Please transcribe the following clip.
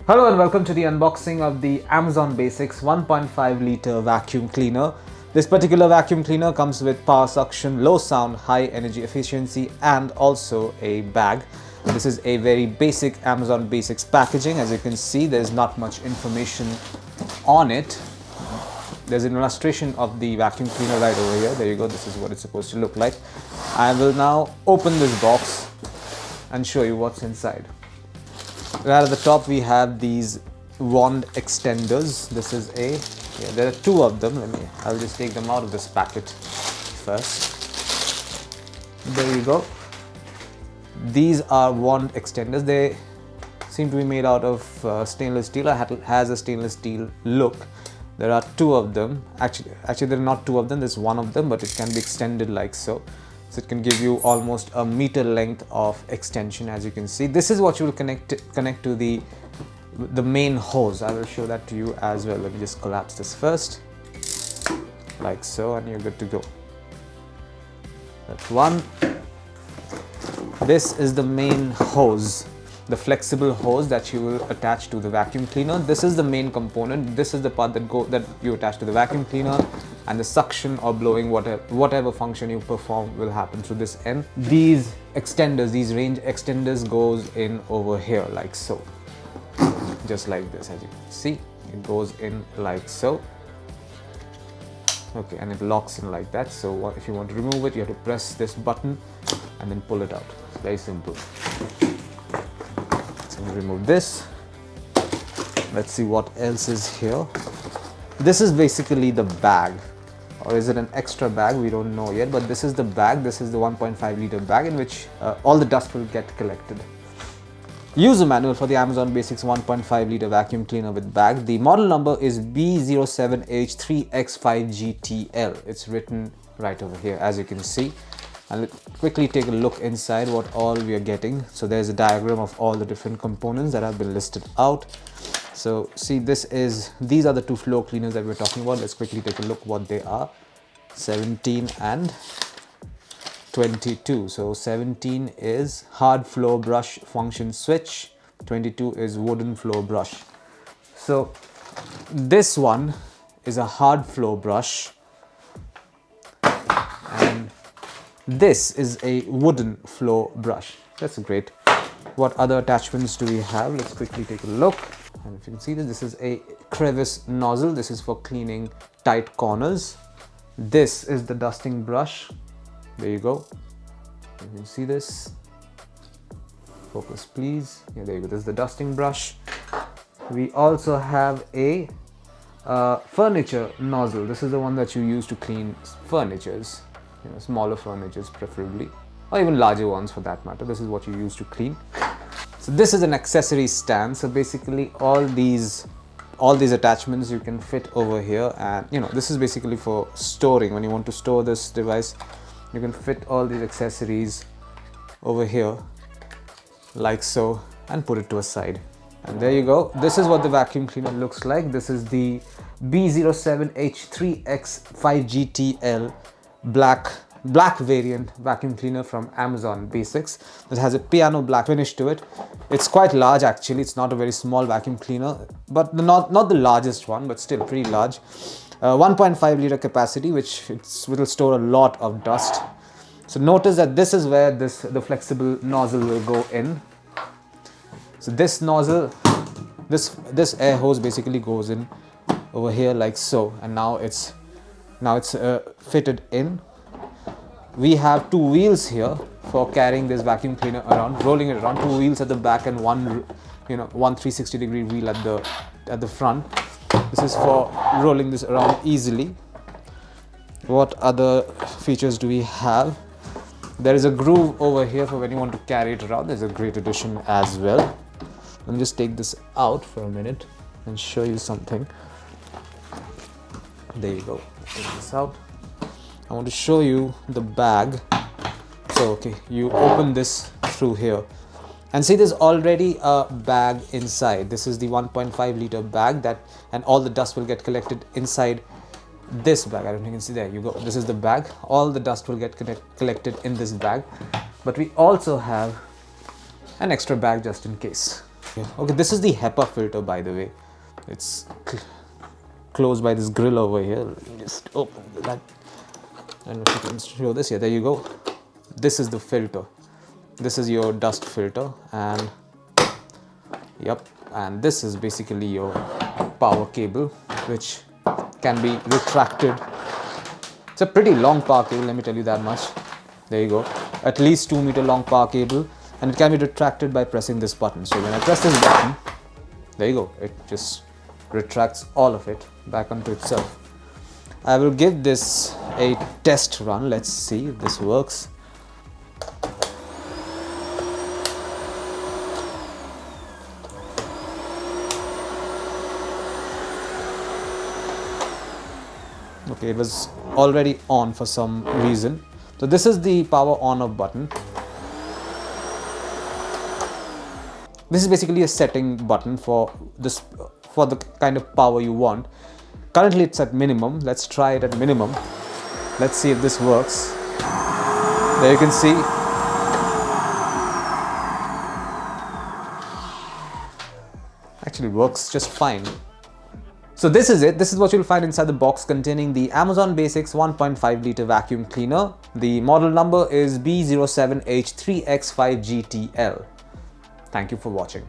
Hello and welcome to the unboxing of the Amazon Basics 1.5 liter vacuum cleaner. This particular vacuum cleaner comes with power suction, low sound, high energy efficiency and also a bag. This is a very basic Amazon Basics packaging. As you can see, there's not much information on it. There's an illustration of the vacuum cleaner right over here. There you go. This is what it's supposed to look like. I will now open this box and show you what's inside. Right at the top we have these wand extenders. This is there are two of them. I'll just take them out of this packet first. There you go. These are wand extenders. They seem to be made out of stainless steel. It has a stainless steel look. There are two of them. Actually there are not two of them. There's one of them, but it can be extended like so. So it can give you almost a meter length of extension, as you can see. This is what you will connect to the main hose. I will show that to you as well. Let me just collapse this first, like so, and you're good to go. That's one. This is the main hose, the flexible hose that you will attach to the vacuum cleaner. This is the main component. This is the part that you attach to the vacuum cleaner, and the suction or blowing, whatever function you perform will happen through this end. These extenders, these range extenders goes in over here like so, just like this. As you can see, it goes in like so. Okay, and it locks in like that. So if you want to remove it, you have to press this button and then pull it out. It's very simple. So we remove this. Let's see what else is here. This is basically the bag, or is it an extra bag? We don't know yet, but this is the bag. This is the 1.5 liter bag in which all the dust will get collected. User manual for the Amazon Basics 1.5 liter vacuum cleaner with bag. The model number is B07H3X5GTL. It's written right over here, as you can see. And let's quickly take a look inside what all we are getting. So there's a diagram of all the different components that have been listed out. So see, these are the two floor cleaners that we're talking about. Let's quickly take a look what they are. 17 and 22. So 17 is hard floor brush function switch. 22 is wooden floor brush. So this one is a hard floor brush, and this is a wooden floor brush. That's great. What other attachments do we have? Let's quickly take a look. And if you can see this is a Crevice nozzle. This is for cleaning tight corners. This is the dusting brush. There you go. You can see this. Focus please. Yeah, there you go. This is the dusting brush. We also have a furniture nozzle. This is the one that you use to clean furnitures, smaller furnitures preferably, or even larger ones for that matter. This is what you use to clean. So this is an accessory stand. So basically all these attachments you can fit over here, and this is basically for storing. When you want to store this device, you can fit all these accessories over here like so and put it to a side. And there you go. This is what the vacuum cleaner looks like. This is the B07H3X5GTL black variant vacuum cleaner from Amazon Basics. It has a piano black finish to it. It's quite large actually. It's not a very small vacuum cleaner, but not the largest one, but still pretty large. 1.5 liter capacity, which will store a lot of dust. So notice that this is where the flexible nozzle will go in. So this nozzle, this air hose basically goes in over here like so, and now it's fitted in. We have two wheels here for carrying this vacuum cleaner around, rolling it around. Two wheels at the back and one 360-degree wheel at the front. This is for rolling this around easily. What other features do we have? There is a groove over here for when you want to carry it around. There's a great addition as well. Let me just take this out for a minute and show you something. There you go. Take this out. I want to show you the bag. So okay, you open this through here and see there's already a bag inside. This is the 1.5 liter bag and all the dust will get collected inside this bag. I don't think you can see. There you go. This is the bag. All the dust will get collected in this bag, but we also have an extra bag just in case. Okay, this is the HEPA filter, by the way. It's closed by this grill over here. Let me just open that. I don't know if you can show this here. There you go. This is the filter. This is your dust filter, and yep, and this is basically your power cable, which can be retracted. It's a pretty long power cable, let me tell you that much. There you go, at least 2 meter long power cable, and it can be retracted by pressing this button. So when I press this button, there you go, it just retracts all of it back onto itself. I will give this a test run. Let's see if this works. Okay, it was already on for some reason. So this is the power on off button. This is basically a setting button for this, for the kind of power you want. Currently it's at minimum. Let's try it at minimum. Let's see if this works. There you can see. Actually works just fine. So this is it. This is what you'll find inside the box containing the Amazon Basics 1.5 liter vacuum cleaner. The model number is B07H3X5GTL. Thank you for watching.